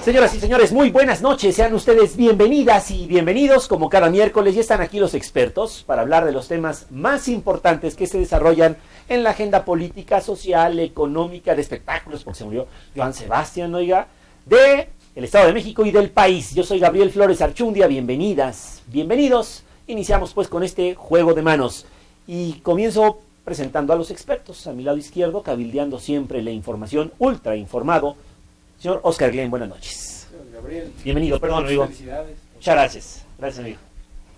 Señoras y señores, muy buenas noches, sean ustedes bienvenidas y bienvenidos. Como cada miércoles ya están aquí los expertos para hablar de los temas más importantes que se desarrollan en la agenda política, social, económica, de espectáculos, porque se murió Joan Sebastián, oiga, de el Estado de México y del país. Yo soy Gabriel Flores Archundia, bienvenidas, bienvenidos. Iniciamos pues con este juego de manos y comienzo presentando a los expertos. A mi lado izquierdo, cabildeando siempre la información, ultra informado, señor Oscar Glenn, buenas noches. Gabriel, bienvenido, perdón, amigo. Felicidades. Muchas gracias. Gracias, amigo.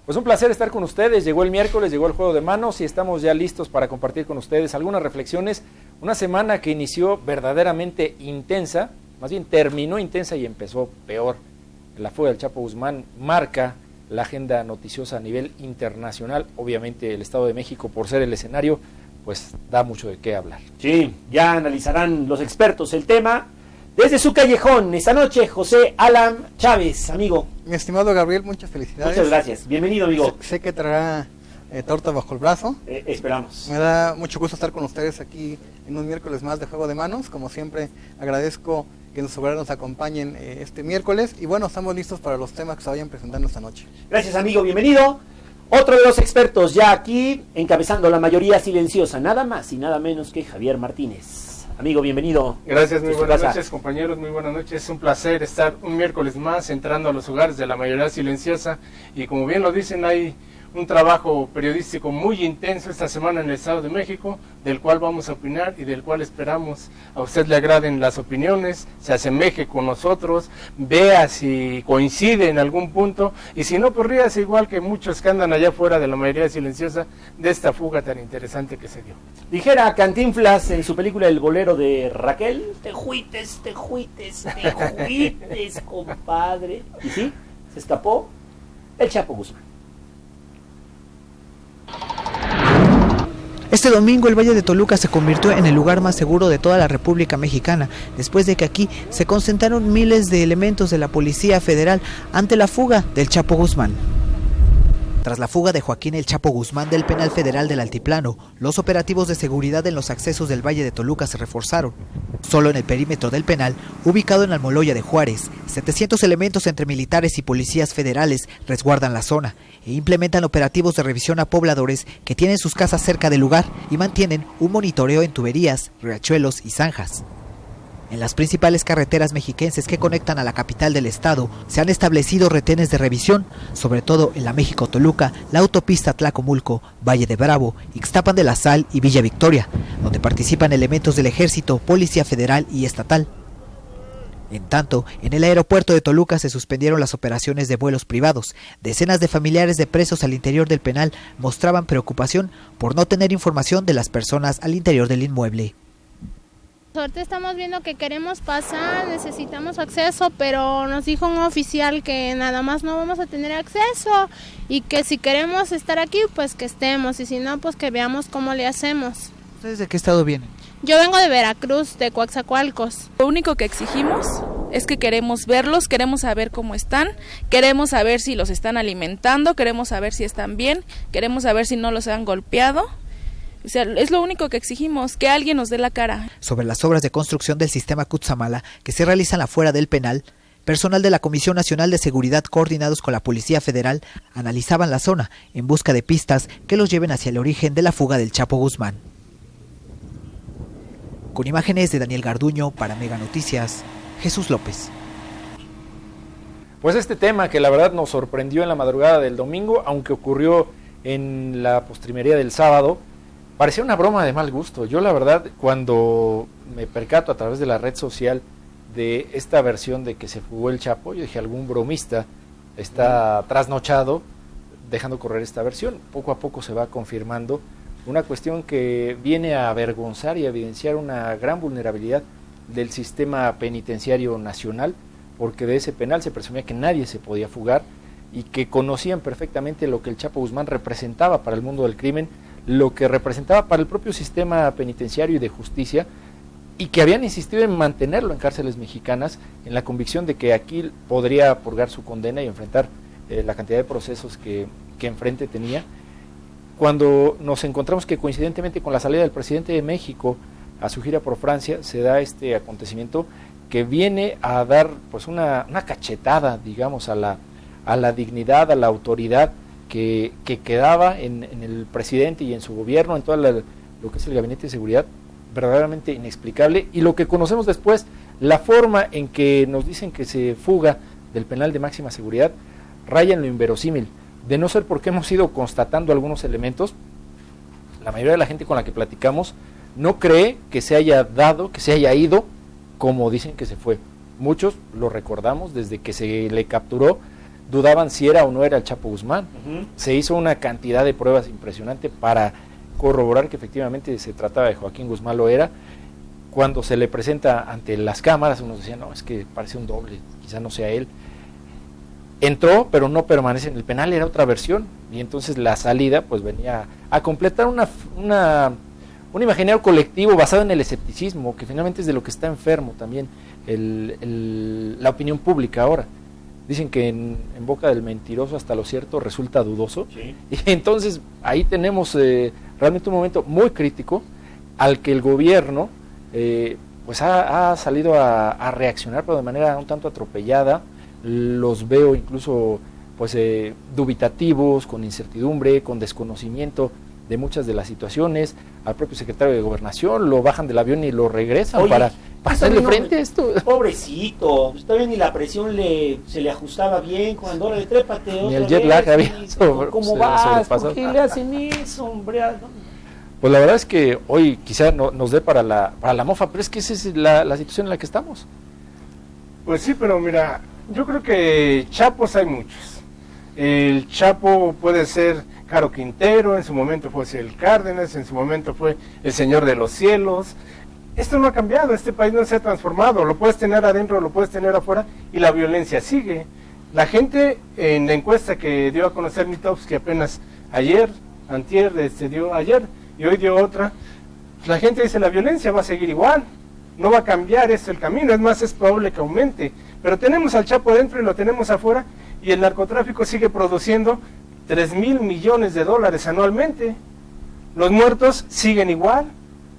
Pues un placer estar con ustedes. Llegó el miércoles, llegó el juego de manos y estamos ya listos para compartir con ustedes algunas reflexiones. Una semana que inició verdaderamente intensa, más bien terminó intensa y empezó peor. La fuga del Chapo Guzmán marca la agenda noticiosa a nivel internacional. Obviamente el Estado de México, por ser el escenario, pues da mucho de qué hablar. Sí, ya analizarán los expertos el tema. Desde su callejón, esta noche, José Alan Chávez, amigo. Mi estimado Gabriel, muchas felicidades. Muchas gracias. Bienvenido, amigo. Sé que traerá torta bajo el brazo. Esperamos. Me da mucho gusto estar con ustedes aquí en un miércoles más de Juego de Manos. Como siempre, agradezco que nuestros hogares nos acompañen este miércoles. Y bueno, estamos listos para los temas que se vayan presentando esta noche. Gracias, amigo. Bienvenido. Otro de los expertos ya aquí, encabezando la mayoría silenciosa, nada más y nada menos que Javier Martínez. Amigo, bienvenido. Gracias, muy buenas noches, compañeros, muy buenas noches. Es un placer estar un miércoles más entrando a los hogares de la mayoría silenciosa. Y como bien lo dicen, hay un trabajo periodístico muy intenso esta semana en el Estado de México, del cual vamos a opinar y del cual esperamos a usted le agraden las opiniones, se asemeje con nosotros, vea si coincide en algún punto, y si no, pues ríase igual que muchos que andan allá fuera de la mayoría silenciosa de esta fuga tan interesante que se dio. Dijera Cantinflas en su película El bolero de Raquel, te juites, compadre. Y sí, se escapó el Chapo Guzmán. Este domingo el Valle de Toluca se convirtió en el lugar más seguro de toda la República Mexicana, después de que aquí se concentraron miles de elementos de la Policía Federal ante la fuga del Chapo Guzmán. Tras la fuga de Joaquín El Chapo Guzmán del Penal Federal del Altiplano, los operativos de seguridad en los accesos del Valle de Toluca se reforzaron. Solo en el perímetro del penal, ubicado en Almoloya de Juárez, 700 elementos entre militares y policías federales resguardan la zona e implementan operativos de revisión a pobladores que tienen sus casas cerca del lugar y mantienen un monitoreo en tuberías, riachuelos y zanjas. En las principales carreteras mexiquenses que conectan a la capital del estado se han establecido retenes de revisión, sobre todo en la México-Toluca, la autopista Tlacomulco, Valle de Bravo, Ixtapan de la Sal y Villa Victoria, donde participan elementos del Ejército, Policía Federal y Estatal. En tanto, en el aeropuerto de Toluca se suspendieron las operaciones de vuelos privados. Decenas de familiares de presos al interior del penal mostraban preocupación por no tener información de las personas al interior del inmueble. Ahorita estamos viendo que queremos pasar, necesitamos acceso, pero nos dijo un oficial que nada más no vamos a tener acceso y que si queremos estar aquí, pues que estemos, y si no, pues que veamos cómo le hacemos. ¿Ustedes de qué estado vienen? Yo vengo de Veracruz, de Coatzacoalcos. Lo único que exigimos es que queremos verlos, queremos saber cómo están, queremos saber si los están alimentando, queremos saber si están bien, queremos saber si no los han golpeado. O sea, es lo único que exigimos, que alguien nos dé la cara. Sobre las obras de construcción del sistema Cutzamala que se realizan afuera del penal, personal de la Comisión Nacional de Seguridad coordinados con la Policía Federal analizaban la zona en busca de pistas que los lleven hacia el origen de la fuga del Chapo Guzmán. Con imágenes de Daniel Garduño para Mega Noticias, Jesús López. Pues este tema que la verdad nos sorprendió en la madrugada del domingo, aunque ocurrió en la postrimería del sábado, parecía una broma de mal gusto. Yo la verdad, cuando me percato a través de la red social de esta versión de que se fugó el Chapo, yo dije, algún bromista está trasnochado dejando correr esta versión. Poco a poco se va confirmando una cuestión que viene a avergonzar y a evidenciar una gran vulnerabilidad del sistema penitenciario nacional, porque de ese penal se presumía que nadie se podía fugar y que conocían perfectamente lo que el Chapo Guzmán representaba para el mundo del crimen, lo que representaba para el propio sistema penitenciario y de justicia, y que habían insistido en mantenerlo en cárceles mexicanas en la convicción de que aquí podría purgar su condena y enfrentar la cantidad de procesos que enfrente tenía. Cuando nos encontramos que coincidentemente con la salida del presidente de México a su gira por Francia se da este acontecimiento que viene a dar pues una cachetada, digamos, a la dignidad, a la autoridad que quedaba en el presidente y en su gobierno, en todo lo que es el gabinete de seguridad, verdaderamente inexplicable. Y lo que conocemos después, la forma en que nos dicen que se fuga del penal de máxima seguridad, raya en lo inverosímil. De no ser porque hemos ido constatando algunos elementos, la mayoría de la gente con la que platicamos no cree que se haya dado, que se haya ido como dicen que se fue. Muchos lo recordamos, desde que se le capturó, dudaban si era o no era el Chapo Guzmán. Se hizo una cantidad de pruebas impresionante para corroborar que efectivamente se trataba de Joaquín Guzmán Loera. Cuando se le presenta ante las cámaras, unos decían, no, es que parece un doble, quizá no sea él. Entró, pero no permanece en el penal, era otra versión, y entonces la salida pues venía a completar un imaginario colectivo basado en el escepticismo, que finalmente es de lo que está enfermo también la opinión pública ahora. Dicen que en boca del mentiroso hasta lo cierto resulta dudoso, sí. Y entonces ahí tenemos realmente un momento muy crítico al que el gobierno pues ha salido a reaccionar, pero de manera un tanto atropellada. Los veo incluso pues dubitativos, con incertidumbre, con desconocimiento de muchas de las situaciones. Al propio secretario de Gobernación lo bajan del avión y lo regresan. Oye, para hacerle frente a esto. Pobrecito, está bien, y la presión se le ajustaba bien cuando ahora le trépate. Ni el jet lag había ¿Cómo vas? ¿Por qué le hacen eso, hombre? Pues la verdad es que hoy quizá nos dé para la mofa, pero es que esa es la situación en la que estamos. Pues sí, pero mira, yo creo que chapos hay muchos. El Chapo puede ser Caro Quintero, en su momento fue el Cárdenas, en su momento fue el Señor de los Cielos. Esto no ha cambiado, este país no se ha transformado, lo puedes tener adentro, lo puedes tener afuera, y la violencia sigue. La gente, en la encuesta que dio a conocer Mitofsky apenas antier dio ayer, y hoy dio otra, la gente dice la violencia va a seguir igual, no va a cambiar, es el camino, es más, es probable que aumente. Pero tenemos al Chapo adentro y lo tenemos afuera, y el narcotráfico sigue produciendo 3,000 millones de dólares anualmente. Los muertos siguen igual,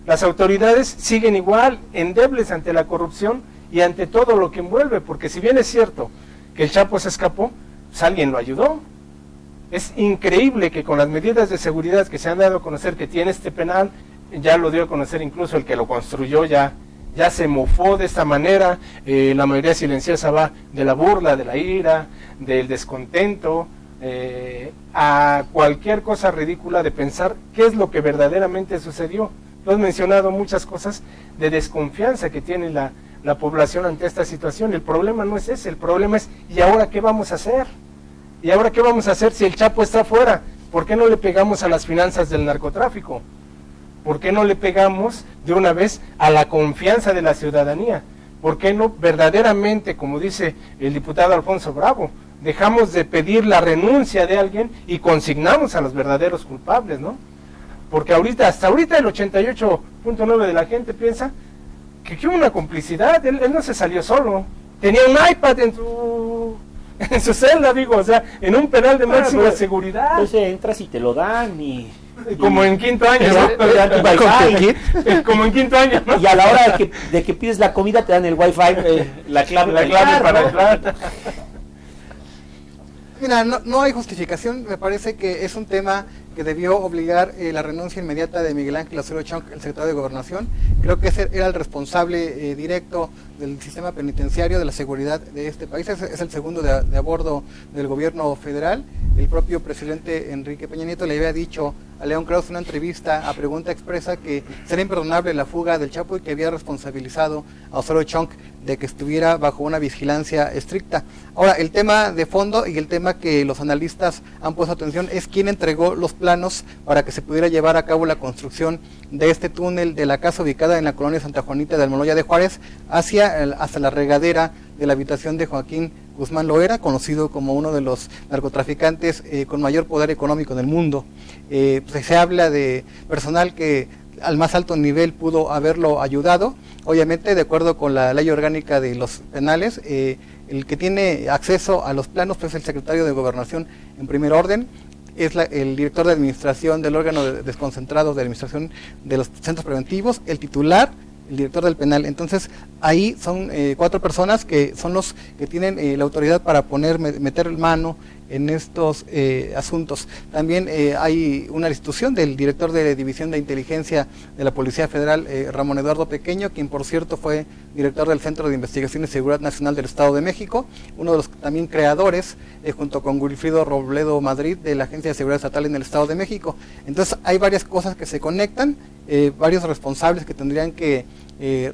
las autoridades siguen igual, endebles ante la corrupción y ante todo lo que envuelve, porque si bien es cierto que el Chapo se escapó, pues alguien lo ayudó. Es increíble que con las medidas de seguridad que se han dado a conocer que tiene este penal, ya lo dio a conocer incluso el que lo construyó, ya se mofó de esta manera. La mayoría silenciosa va de la burla, de la ira, del descontento, a cualquier cosa ridícula de pensar qué es lo que verdaderamente sucedió. Tú has mencionado muchas cosas de desconfianza que tiene la población ante esta situación. El problema no es ese, el problema es ¿y ahora qué vamos a hacer? ¿Y ahora qué vamos a hacer si el Chapo está afuera? ¿Por qué no le pegamos a las finanzas del narcotráfico? ¿Por qué no le pegamos de una vez a la confianza de la ciudadanía? ¿Por qué no verdaderamente, como dice el diputado Alfonso Bravo, dejamos de pedir la renuncia de alguien y consignamos a los verdaderos culpables, ¿no? Porque hasta ahorita el 88.9% de la gente piensa que hubo una complicidad. Él no se salió solo, tenía un iPad en su celda, o sea, en un penal de máxima seguridad. Entonces entras y te lo dan y... Como en quinto año, ¿no? Como en quinto año, ¿no? Y a la hora de que pides la comida te dan el wifi, la clave para entrar. Mira, no hay justificación. Me parece que es un tema que debió obligar la renuncia inmediata de Miguel Ángel Osorio Chong, el secretario de Gobernación. Creo que ese era el responsable directo del sistema penitenciario, de la seguridad de este país. Es el segundo de a bordo del gobierno federal. El propio presidente Enrique Peña Nieto le había dicho a León Krause en una entrevista a pregunta expresa que sería imperdonable la fuga del Chapo y que había responsabilizado a Osorio Chong de que estuviera bajo una vigilancia estricta. Ahora, el tema de fondo y el tema que los analistas han puesto atención es quién entregó los planos para que se pudiera llevar a cabo la construcción de este túnel de la casa ubicada en la colonia Santa Juanita de Almoloya de Juárez hasta la regadera de la habitación de Joaquín Guzmán Loera, conocido como uno de los narcotraficantes con mayor poder económico en el mundo. Pues se habla de personal que al más alto nivel pudo haberlo ayudado. Obviamente, de acuerdo con la ley orgánica de los penales, el que tiene acceso a los planos pues, es el secretario de Gobernación en primer orden, es el director de administración del órgano desconcentrado de administración de los centros preventivos, el titular el director del penal. Entonces ahí son 4 personas que son los que tienen la autoridad para meter mano en estos asuntos. También hay una institución del director de División de Inteligencia de la Policía Federal, Ramón Eduardo Pequeño, quien por cierto fue director del Centro de Investigación y Seguridad Nacional del Estado de México, uno de los también creadores, junto con Wilfrido Robledo Madrid, de la Agencia de Seguridad Estatal en el Estado de México. Entonces hay varias cosas que se conectan, varios responsables que tendrían que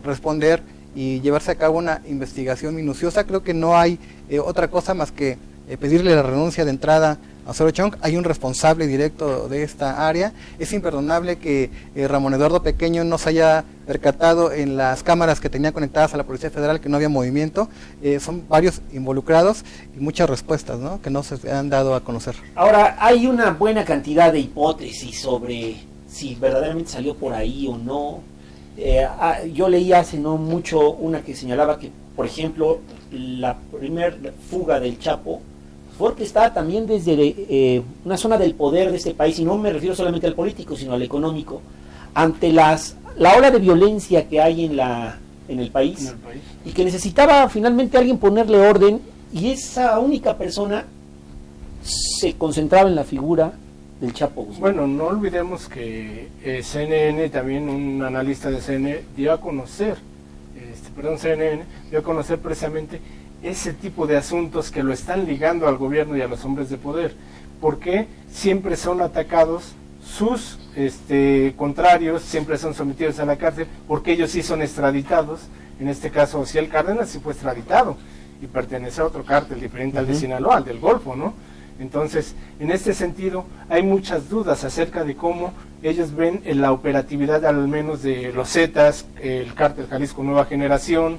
responder y llevarse a cabo una investigación minuciosa. Creo que no hay otra cosa más que pedirle la renuncia de entrada a Osorio Chong. Hay un responsable directo de esta área. Es imperdonable que Ramón Eduardo Pequeño no se haya percatado en las cámaras que tenía conectadas a la Policía Federal que no había movimiento. Son varios involucrados y muchas respuestas, ¿no?, que no se han dado a conocer. Ahora, hay una buena cantidad de hipótesis sobre si verdaderamente salió por ahí o no. Yo leí hace no mucho una que señalaba que, por ejemplo, la primer fuga del Chapo fue orquestada también desde una zona del poder de este país, y no me refiero solamente al político, sino al económico, ante la ola de violencia que hay en el país, y que necesitaba finalmente alguien ponerle orden, y esa única persona se concentraba en la figura del Chapo Guzmán. Bueno, no olvidemos que CNN, también un analista de CNN, dio a conocer, CNN dio a conocer precisamente ese tipo de asuntos que lo están ligando al gobierno y a los hombres de poder, porque siempre son atacados sus contrarios, siempre son sometidos a la cárcel, porque ellos sí son extraditados. En este caso, Ociel Cárdenas sí fue extraditado y pertenece a otro cártel diferente al de Sinaloa, al del Golfo, ¿no? Entonces, en este sentido, hay muchas dudas acerca de cómo ellos ven la operatividad al menos de los Zetas, el cártel Jalisco Nueva Generación,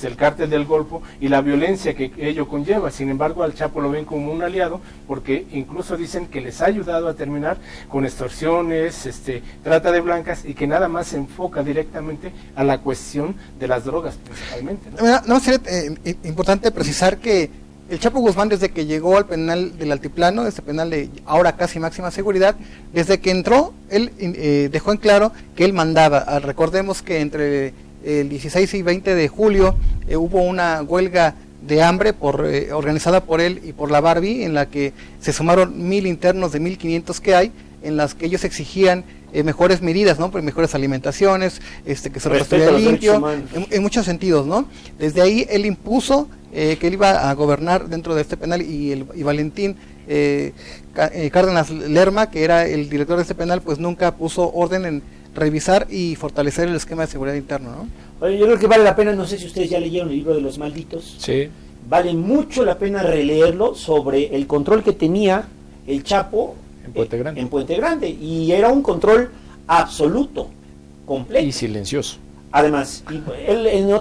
el cártel del Golfo y la violencia que ello conlleva. Sin embargo, al Chapo lo ven como un aliado, porque incluso dicen que les ha ayudado a terminar con extorsiones, trata de blancas, y que nada más se enfoca directamente a la cuestión de las drogas principalmente, ¿no? No, sería importante precisar que el Chapo Guzmán, desde que llegó al penal del Altiplano, este penal de ahora casi máxima seguridad, desde que entró, él dejó en claro que él mandaba. Recordemos que entre el 16 y 20 de julio hubo una huelga de hambre organizada por él y por la Barbie, en la que se sumaron 1,000 internos de 1,500 que hay, en las que ellos exigían mejores medidas, ¿no? Mejores alimentaciones, que se restuviera limpio, en muchos sentidos, ¿no? Desde ahí él impuso que él iba a gobernar dentro de este penal, y Valentín Cárdenas Lerma, que era el director de este penal, pues nunca puso orden en revisar y fortalecer el esquema de seguridad interno, ¿no? Oye, yo creo que vale la pena, no sé si ustedes ya leyeron el libro de los malditos. Sí. Vale mucho la pena releerlo, sobre el control que tenía el Chapo en Puente Grande, y era un control absoluto, completo y silencioso. Además, él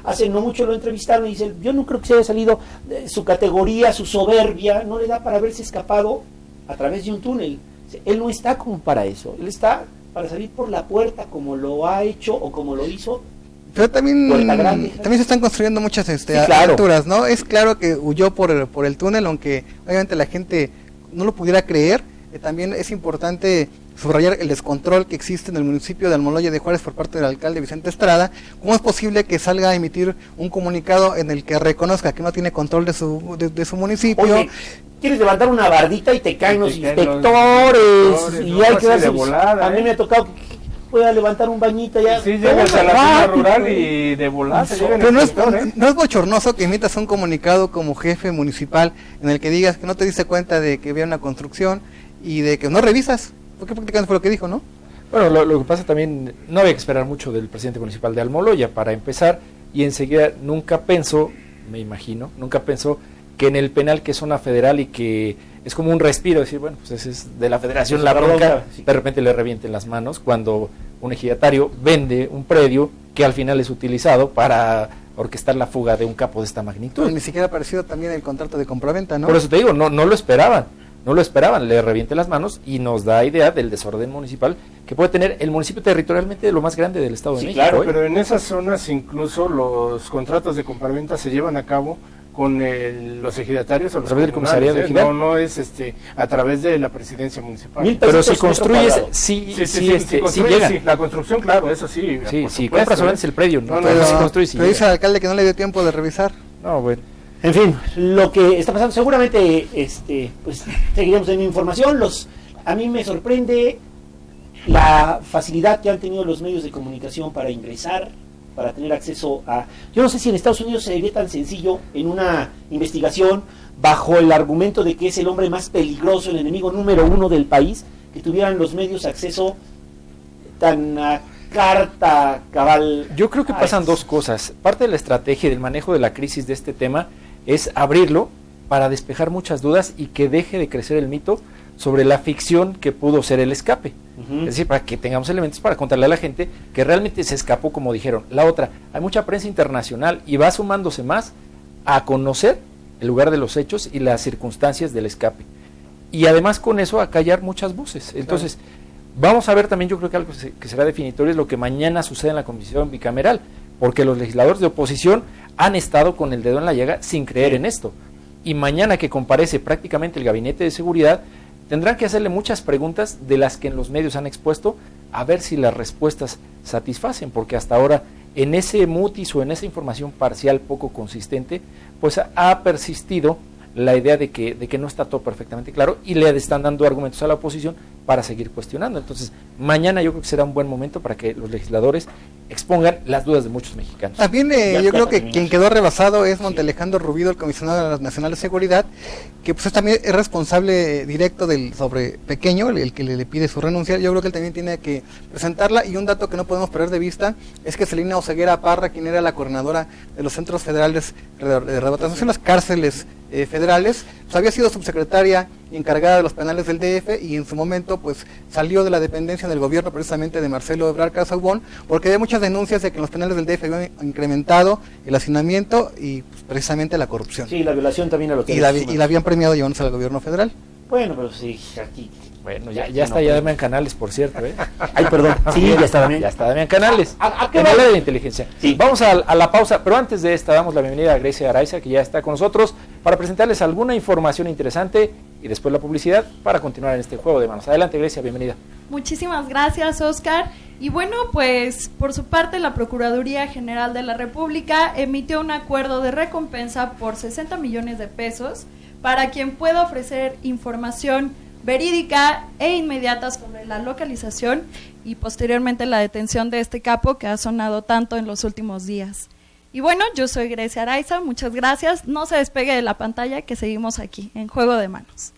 hace no mucho lo entrevistaron y dice: yo no creo que se haya salido, su categoría, su soberbia no le da para haberse escapado a través de un túnel. Él no está como para eso, él está para salir por la puerta, como lo ha hecho o como lo hizo. Pero también se están construyendo muchas aventuras, ¿no? Es claro que huyó por el túnel, aunque obviamente la gente no lo pudiera creer. También es importante subrayar el descontrol que existe en el municipio de Almoloya de Juárez por parte del alcalde Vicente Estrada. ¿Cómo es posible que salga a emitir un comunicado en el que reconozca que no tiene control de su municipio? Oye, quieres levantar una bardita y te caen los inspectores, y hay que darse volada. A mí me ha tocado que pueda levantar un bañito ya. Sí, llegas a la zona rural y de volada. Pero no es bochornoso que emitas un comunicado como jefe municipal en el que digas que no te diste cuenta de que había una construcción y de que no revisas, porque prácticamente fue lo que dijo, ¿no? Bueno, lo que pasa también, no había que esperar mucho del presidente municipal de Almoloya para empezar, y enseguida nunca pensó que en el penal, que es zona federal y que es como un respiro, decir, bueno, pues ese es de la federación la bronca, de repente le revienten las manos cuando un ejidatario vende un predio que al final es utilizado para orquestar la fuga de un capo de esta magnitud. Pero ni siquiera ha aparecido también el contrato de compraventa, ¿no? Por eso te digo, no lo esperaban, le reviente las manos, y nos da idea del desorden municipal que puede tener el municipio territorialmente lo más grande del Estado de México. Claro, pero en esas zonas incluso los contratos de compraventa se llevan a cabo con los ejidatarios o los a través del comunales, comisariado ejidal. no es a través de la presidencia municipal. 1,000 Pero pesos si metro construyes, cuadrado. sí, Si construyes, llegan. sí, la construcción, claro, eso sí. Sí, por si supuesto, compras o vendes el predio, No, ¿no? no, Pero no, si construyes, sí pero dice llega. el alcalde que no le dio tiempo de revisar. No, bueno. En fin, lo que está pasando, seguramente pues seguiremos en información. A mí me sorprende la facilidad que han tenido los medios de comunicación para ingresar, para tener acceso a... Yo no sé si en Estados Unidos sería tan sencillo en una investigación bajo el argumento de que es el hombre más peligroso, el enemigo número 1 del país, que tuvieran los medios acceso tan a carta cabal. Yo creo que a pasan estos. dos cosas. Parte de la estrategia y del manejo de la crisis de este tema es abrirlo para despejar muchas dudas y que deje de crecer el mito sobre la ficción que pudo ser el escape. Ujú. Es decir, para que tengamos elementos para contarle a la gente que realmente se escapó, como dijeron. La otra, hay mucha prensa internacional y va sumándose más a conocer el lugar de los hechos y las circunstancias del escape. Y además con eso a callar muchas voces. Entonces, vamos a ver también, yo creo que algo que será definitorio es lo que mañana sucede en la comisión bicameral, porque los legisladores de oposición han estado con el dedo en la llaga sin creer en esto. Y mañana que comparece prácticamente el gabinete de seguridad, tendrán que hacerle muchas preguntas de las que en los medios han expuesto, a ver si las respuestas satisfacen, porque hasta ahora en ese mutis o en esa información parcial poco consistente, pues ha persistido la idea de que no está todo perfectamente claro y le están dando argumentos a la oposición para seguir cuestionando. Entonces, mañana yo creo que será un buen momento para que los legisladores expongan las dudas de muchos mexicanos. También yo creo que quien quedó rebasado es Montelejandro Rubido, el comisionado nacional de seguridad, que pues también es responsable directo del sobre Pequeño, el que le pide su renuncia. Yo creo que él también tiene que presentarla. Y un dato que no podemos perder de vista es que Celina Oseguera Parra, quien era la coordinadora de los centros federales de rehabilitación en las cárceles federales, pues había sido subsecretaria encargada de los penales del DF y en su momento pues salió de la dependencia del gobierno precisamente de Marcelo Ebrard Casaubon, porque había muchas denuncias de que en los penales del DF habían incrementado el hacinamiento y pues, precisamente la corrupción. Sí, la violación también a lo que... Y la habían premiado llevándose al gobierno federal. Bueno, pero sí, aquí... Bueno, ya está ya Damián Canales, por cierto. Ay, perdón. Sí, ya está Damián. Ya está Damián Canales. ¿A qué en va? el área de inteligencia. Sí. Vamos a la pausa, pero antes de esta damos la bienvenida a Grecia Araiza, que ya está con nosotros, para presentarles alguna información interesante y después la publicidad para continuar en este juego de manos. Adelante, Grecia, bienvenida. Muchísimas gracias, Oscar. Y bueno, pues por su parte la Procuraduría General de la República emitió un acuerdo de recompensa por 60 millones de pesos para quien pueda ofrecer información verídica e inmediata sobre la localización y posteriormente la detención de este capo que ha sonado tanto en los últimos días. Y bueno, yo soy Grecia Araiza, muchas gracias. No se despegue de la pantalla que seguimos aquí en Juego de Manos.